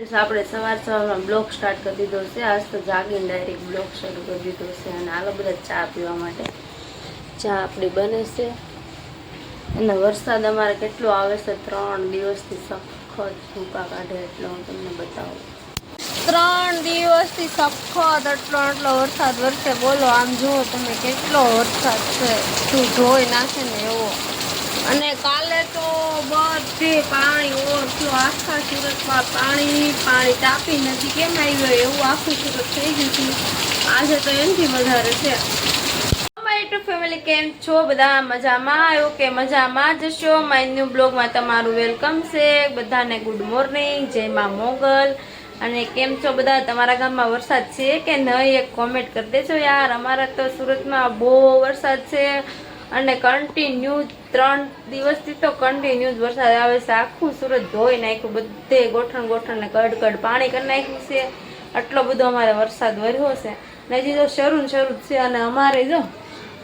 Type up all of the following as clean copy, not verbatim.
આપણે સવારમાં blog start કરી દીધો છે. આજ તો જાગીને ડાયરેક્ટ બ્લોગ શરૂ કરી દીધો છે અને આલો બધા ચા પીવા માટે. ચા આપણી બને છે અને વરસાદ અમારે કેટલો આવે છે 3 દિવસથી સખત ભૂકા કાઢે એટલે હું તમને બતાવું. 3 દિવસથી સખત એટલો વરસાદ વરસે. બોલો આમ જુઓ તમે કેટલો વરસાદ છે, શું ધોઈ નાખે ને એવો. અને કાલે તો બધે પાણી ઓવરફ્લો, આખા સુરતમાં પાણી તાપી નથી કેમ આવ્યો એવું આખું સુરત થઈ ગયું હતું. આજે તો એનાથી વધારે છે. માય ટુ ફેમિલી, કેમ છો બધા? મજામાં આવ્યો કે મજામાં જશો? માય ન્યુ બ્લોગમાં તમારું વેલકમ છે. બધાને ગુડ મોર્નિંગ, જય માં મોગલ. અને કેમ છો બધા? તમારા ગામમાં વરસાદ છે કે નહીં એક કોમેન્ટ કરી દેજો યાર. અમારા તો સુરતમાં બહુ વરસાદ છે અને કન્ટિન્યુ 3 દિવસથી તો કન્ટિન્યુ વરસાદ આવે છે. આખું સુરત ધોઈ નાખ્યું, બધે ગોઠણ ને કડ પાણી કરી નાખ્યું છે. આટલો બધો અમારે વરસાદ વર્યો છે ને હજી તો શરૂ છે. અને અમારે જો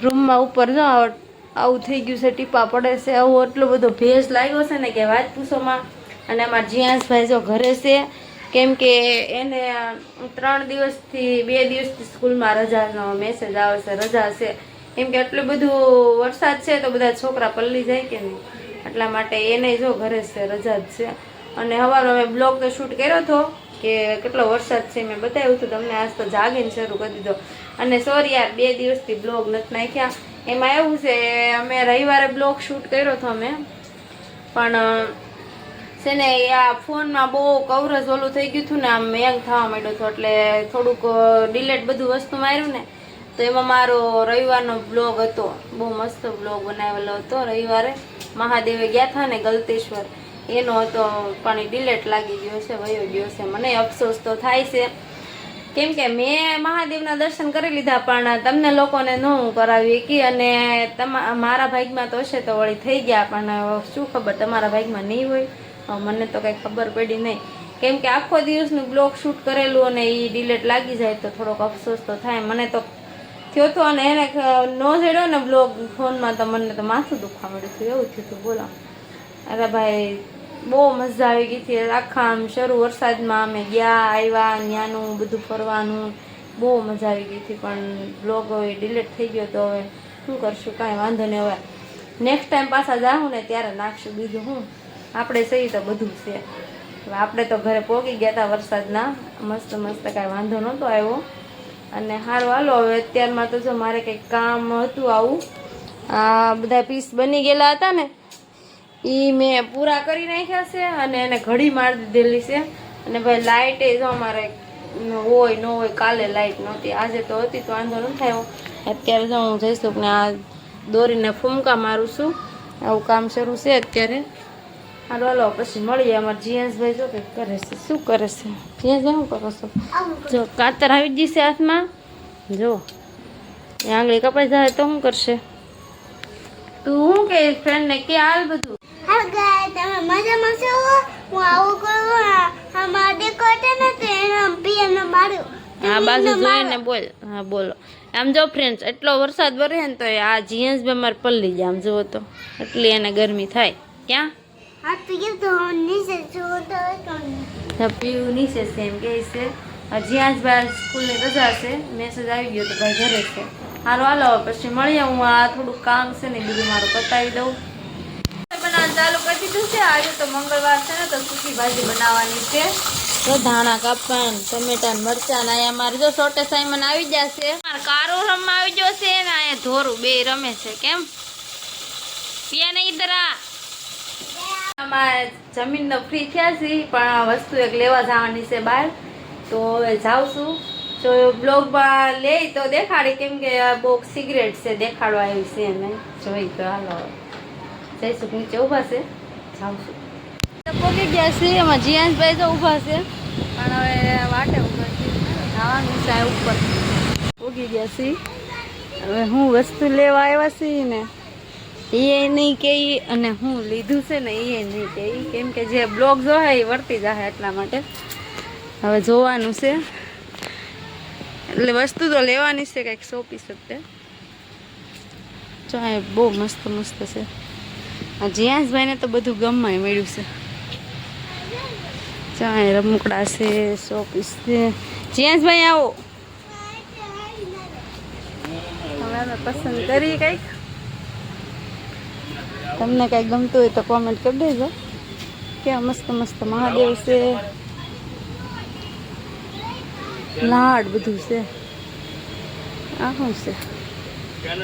રૂમમાં ઉપર જો આવું થઈ ગયું છે, ટીપા પડે છે, આવું એટલો બધો ભેજ લાગ્યો છે ને કે વાત પૂછોમાં. અને અમારા જીયાંશભાઈ જો ઘરે છે કેમ કે એને 2 દિવસથી સ્કૂલમાં રજાનો મેસેજ આવે છે, રજા છે. કેમ કે એટલું બધું વરસાદ છે તો બધા છોકરા પલ્લી જાય કે નહીં, એટલા માટે એને જો ઘરે છે, રજા જ છે. અને સવારે મેં બ્લોગ તો શૂટ કર્યો હતો કે કેટલો વરસાદ છે, મેં બતાવ્યું હતું તમને. આજ તો જાગીને શરૂ કરી દીધો. અને સોરી યાર 2 દિવસથી બ્લોગ નથી નાખ્યા. એમાં એવું છે અમે રવિવારે બ્લોગ શૂટ કર્યો હતો અમે, પણ છે ને આ ફોનમાં બહુ કવરેજ ઓલું થઈ ગયું હતું ને, આમ હેંગ થવા માંડ્યો હતો એટલે થોડુંક ડિલેટ બધું વસ્તુ માર્યું ને તો એમાં મારો રવિવારનો બ્લોગ હતો, બહુ મસ્ત બ્લોગ બનાવેલો હતો. રવિવારે મહાદેવે ગયા હતા ને ગલતેશ્વર, એનો હતો પણ ડિલેટ લાગી ગયો છે, વયો ગયો છે. મને અફસોસ તો થાય છે કેમ કે મેં મહાદેવના દર્શન કરી લીધા પણ તમને લોકોને ન હું કરાવી શકી. અને મારા ભાગમાં તો હશે તો વળી થઈ ગયા, પણ શું ખબર તમારા ભાગમાં નહીં હોય, મને તો કંઈ ખબર પડી નહીં. કેમ કે આખો દિવસનું બ્લોગ શૂટ કરેલું અને એ ડિલેટ લાગી જાય તો થોડોક અફસોસ તો થાય. મને તો થયો હતો અને એને ન જડ્યો ને બ્લોગ ફોનમાં તો મને તો માથું દુખવા મળ્યું હતું, એવું થયું હતું. બોલો અરે ભાઈ બહુ મજા આવી ગઈ હતી. આખા આમ શરૂ વરસાદમાં અમે ગયા આવ્યા, ત્યાંનું બધું ફરવાનું બહુ મજા આવી ગઈ હતી. પણ બ્લોગ હવે ડિલેટ થઈ ગયો તો હવે શું કરશું, કાંઈ વાંધો નહીં. હવે નેક્સ્ટ ટાઈમ પાછા જાઉં ને ત્યારે નાખશું. બીજું હું, આપણે સહી તો બધું છે. આપણે તો ઘરે પહોંચી ગયા હતા વરસાદના, મસ્ત કાંઈ વાંધો નહોતો આવ્યો. અને સારું હાલો હવે અત્યારમાં તો જો મારે કંઈક કામ હતું આવું, આ બધા પીસ બની ગયેલા હતા ને એ મેં પૂરા કરી નાખ્યા છે અને એને ઘડી મારી દીધેલી છે. અને ભાઈ લાઇટ એ જો અમારે હોય ન હોય, કાલે લાઇટ નહોતી, આજે તો હતી તો વાંધો ન થયો. અત્યારે જો હું જઈશું ને આ દોરીને ફૂમકા મારું છું, આવું કામ શરૂ છે અત્યારે. હાલો હાલો પછી મળીએ. અમારા જીયાંશભાઈ જો કંઈક કરે છે. શું કરે છે જીયાંશભાઈ? શું કરો છો? જો કાતર આવી ગઈ છે હાથમાં, જો એ આંગળી કપાઈ જાય તો શું કરશે? તું શું કે ફ્રેન્ડને કે હાલ બધું? હાલ ગાય તમે મજામાં છો? હું આવું કરું અમાર દેખોટે ને તો એને પીએને માર્યો. હા બાજુ જોઈને બોલ. હા બોલો. આમ જો ફ્રેન્ડ્સ એટલો વરસાદ વરે ને તો આ જીયાંશભાઈ મારે પલ્લી જાય, આમ જુઓ તો એટલી એને ગરમી થાય. ક્યાં હા પીએ તો નીચે છો તો પીવું નીચે છે એમ કહે છે. જીયાંશભાઈ સ્કૂલની રજા છે, મેસેજ આવી ગયો તો ભાઈ ઘરે છે. હાલો હાલો પછી મળીએ. હું આ થોડુંક કામ છે ને બીજું મારું પતાવી દઉં. બનાવવાનું ચાલુ કરી દીધું છે. આજે તો મંગળવાર છે ને તો સૂકી ભાજી બનાવવાની છે. તો ધાણા કાપણ, ટમેટા, મરચાં ને અહીંયા મારે જો સોટે સાઈમન આવી જશે. કારો રમવા આવી ગયો છે ને અહીંયા ધોરું બે રમે છે. કેમ પિયા નહીં ઇધરા? અમારે જમીન તો ફ્રી થયા છે પણ વસ્તુ એક લેવા જવાની છે બહાર, તો હવે જાઉં છું. જો બ્લોગમાં લે તો દેખાડી, કેમ કે બોક્સ સિગરેટ છે દેખાડવા આવી છે એને જોઈ. તો હાલો જઈશું, નીચે ઊભા છે, જાઉં છું. પહોંચી ગયા છે. એમાં જીયાંશભાઈ તો ઊભા છે પણ હવે વાટે ઊભા છે, ખાવાનું છે ઉપર. પહોંચી ગયા છે. હવે હું વસ્તુ લેવા આવ્યા છીએ ને એ નહીં કે અને હું લીધું છે ને એ નહીં કે, કેમ કે જે બ્લોગ જોહે એ વર્તી જાય એટલા માટે હવે જોવાનું છે. એટલે વસ્તુ તો લેવાની છે કંઈક 100 પીસ જ. ચાય બહુ મસ્ત છે. આ જીયાંશભાઈને તો બધું ગમાય મળ્યું છે. ચાય રમકડા છે, શોપીસ છે. જીયાસભાઈ આવો. હવે અમે પસંદ કરી કંઈક. તમને કંઈક ગમતું હોય તો કોમેન્ટ કરી દેજો. કેવા મસ્ત મસ્ત મહાદેવ છે, લાડ બધું છે. આ શું છે? પણ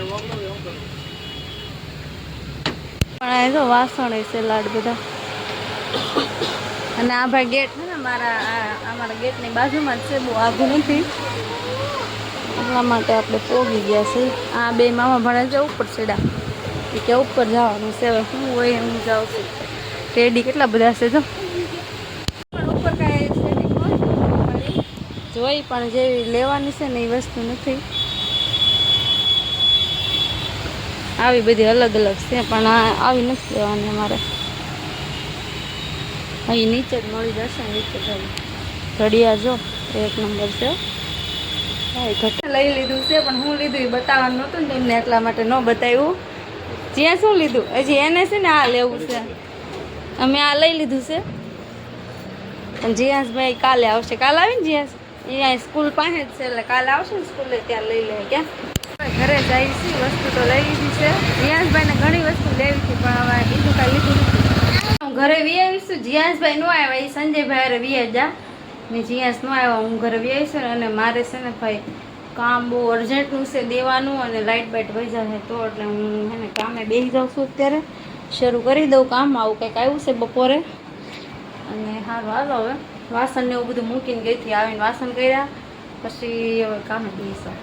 આ જો વાસણ છે, લાડ બધા. અને આ ભાઈ ગેટ છે ને અમારા ગેટની બાજુમાં જ છે, બહુ આઘું નથી એટલા માટે આપણે પોગી ગયા છે. આ બે મામા ભણે છે ઉપર ચડ્યા, કે ઉપર જવાનું છે. હવે શું હોય હું જાઉં છું. ટેડી કેટલા બધા છે જો. પણ ઉપર કાંઈ છે નહીં, જોઈ પણ જેવી લેવાની છે ને એ વસ્તુ નથી. આવી બધી અલગ અલગ છે પણ આવી નથી લેવાની અમારે. અહીં નીચે જ મળી જશે. નીચે ઘડિયા જો એક નંબર છે. ઘટે લઈ લીધું છે પણ હું લીધું એ બતાવવાનું નહોતું ને તમને, એટલા માટે ન બતાવ્યું. જ્યાં શું લીધું હજી એને છે ને આ લેવું છે. અમે આ લઈ લીધું છે પણ જીયાસભાઈ કાલે આવશે. કાલે આવી ને જીયાસ અહીંયા સ્કૂલ પાસે જ છે એટલે કાલે આવશે ને સ્કૂલે ત્યાં લઈ લે. ક્યાં ઘરે જાય છે, વસ્તુ તો લઈ લીધી છે. જીયાસભાઈને ઘણી વસ્તુ લેવી હતી પણ હવે બીજું કાંઈ લીધું નથી. હું ઘરે વી આવીશું. જીયાસભાઈ નો આવ્યા, એ સંજયભાઈ અરે વી જા ને જીયાસ નો આવ્યા. હું ઘરે વી આવીશું અને મારે છે ને ભાઈ કામ બહુ અર્જન્ટનું છે દેવાનું અને લાઇટ બાઇટ વહી જશે તો એટલે હું હે ને કામે બેસી જાઉં છું. અત્યારે શરૂ કરી દઉં કામ. આવું કંઈક આવ્યું છે બપોરે. અને સારું હાલો હવે વાસણ ને એવું બધું મૂકીને ગઈ હતી, આવીને વાસણ કર્યા પછી હવે કામે બેસા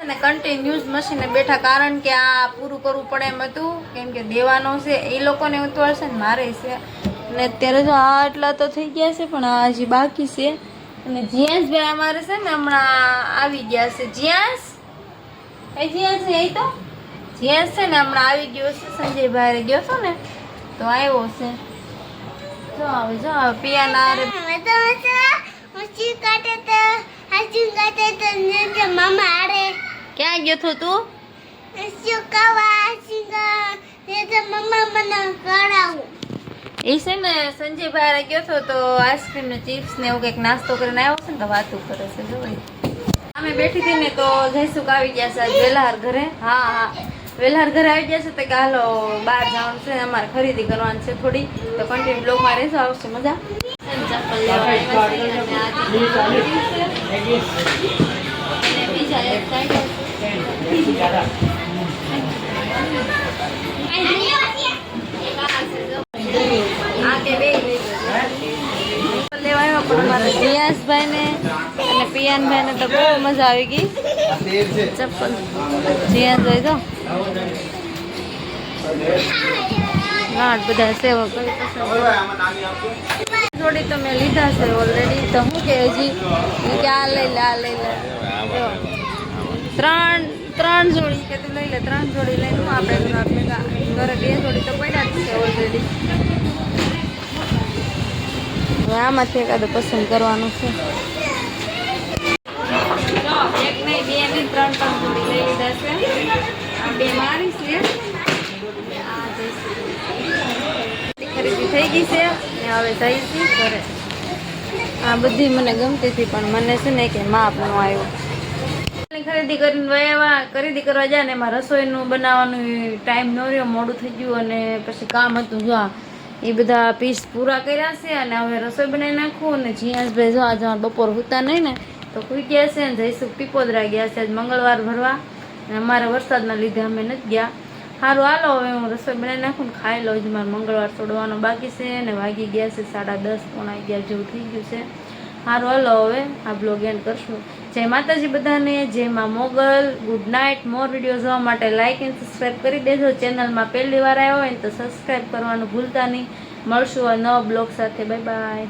અને કન્ટિન્યુઅસ મશીને બેઠા. કારણ કે આ પૂરું કરવું પડે એમ હતું, કેમ કે દેવાનો છે એ લોકોને ઉતવાળશે ને મારે છે. અને અત્યારે જો આ એટલા તો થઈ ગયા છે પણ આ હજી બાકી છે. અને જીયાસભાઈ અમારે છે ને હમણાં આવી ગયા છે. જીયાસ એ જીયાસ એ તો જીયાસ છે ને હમણાં આવી ગયો છે. સંજયભાઈ ગયો હતો ને તો આવ્યો છે. જો આવે જો પિયાના મામા આરે ક્યાં ગયો છો તું? મમ્મા મને કરાવું. એ છે ને સંજયભાઈ ગયો હતો તો આઈસ્ક્રીમ ને ચિપ્સ ને એવું કંઈક નાસ્તો કરીને આવ્યો છે ને તો વાતું કરે છે. જો અમે બેઠી હતી ને તો જયસુખ આવી ગયા છે વેલાહાર ઘરે. હા વેલાહાર ઘરે આવી ગયા છે તો કે હાલો બહાર જવાનું છે, અમારે ખરીદી કરવાની છે થોડી, તો કન્ટિન્યુ બ્લોગમાં રહેજો, આવશે મજા. ચપ્પલ લેવા આવ્યા છે અને બીજા એક સાઈડ જીયાસભાઈ ને અને પિયાનભાઈ ને તો બહુ મજા આવી ગઈ. ચપ્પલ જીયાસભાઈ તો લાડ બધા સેવા કરી થોડી તો મેં લીધા છે ઓલરેડી. તો હું કે હજી કે આ લઈ લે આ લઈ લે. ત્રણ જોડી કે તું લઈ લે. 3 જોડી લઈને હું આપણે ઘરે 2 જોડી તો પડ્યા જ છે ઓલરેડી. હવે આમાંથી એકાદું પસંદ કરવાનું છે. એક નહીં 2 નહીં 3 જોડી લઈ લીધા છે. આ 2 મારી છે. ખરીદી થઈ ગઈ છે ને હવે જઈશું ઘરે. આ બધી મને ગમતી હતી પણ મને છે ને કે માપ નો આવ્યો. ખરીદી કરીને ખરીદી કરવા જાય ને એમાં રસોઈનું બનાવવાનું ટાઈમ ન રહ્યો, મોડું થઈ ગયું અને પછી કામ હતું. જો એ બધા પીસ પૂરા કર્યા છે અને હવે રસોઈ બનાવી નાખું. અને જીયાસભાઈ જો આજે બપોર હોતા નહીં ને તો ખુઈ ગયા છે ને જઈશું પીપોદરા ગયા છે આજ મંગળવાર ભરવા અને અમારે વરસાદના લીધે અમે નથી ગયા. સારું હાલો હવે હું રસોઈ બનાવી નાખું ને ખાઈ લઉં. જ મારે મંગળવાર છોડવાનો બાકી છે અને વાગી ગયા છે 10:30 પોણા 11 જેવું થઈ ગયું છે. સારું હાલો હવે આ બ્લોગ એન્ડ કરશું. જય માતાજી બધાને, જય માં Mogal. Good night. More video જોવા માટે લાઇક એન્ડ સબસ્ક્રાઈબ કરી દેજો. ચેનલમાં પહેલી વાર આવ્યો હોય ને તો સબસ્ક્રાઈબ કરવાનું ભૂલતા નહીં. મળશું આ નવા બ્લોગ સાથે. Bye bye.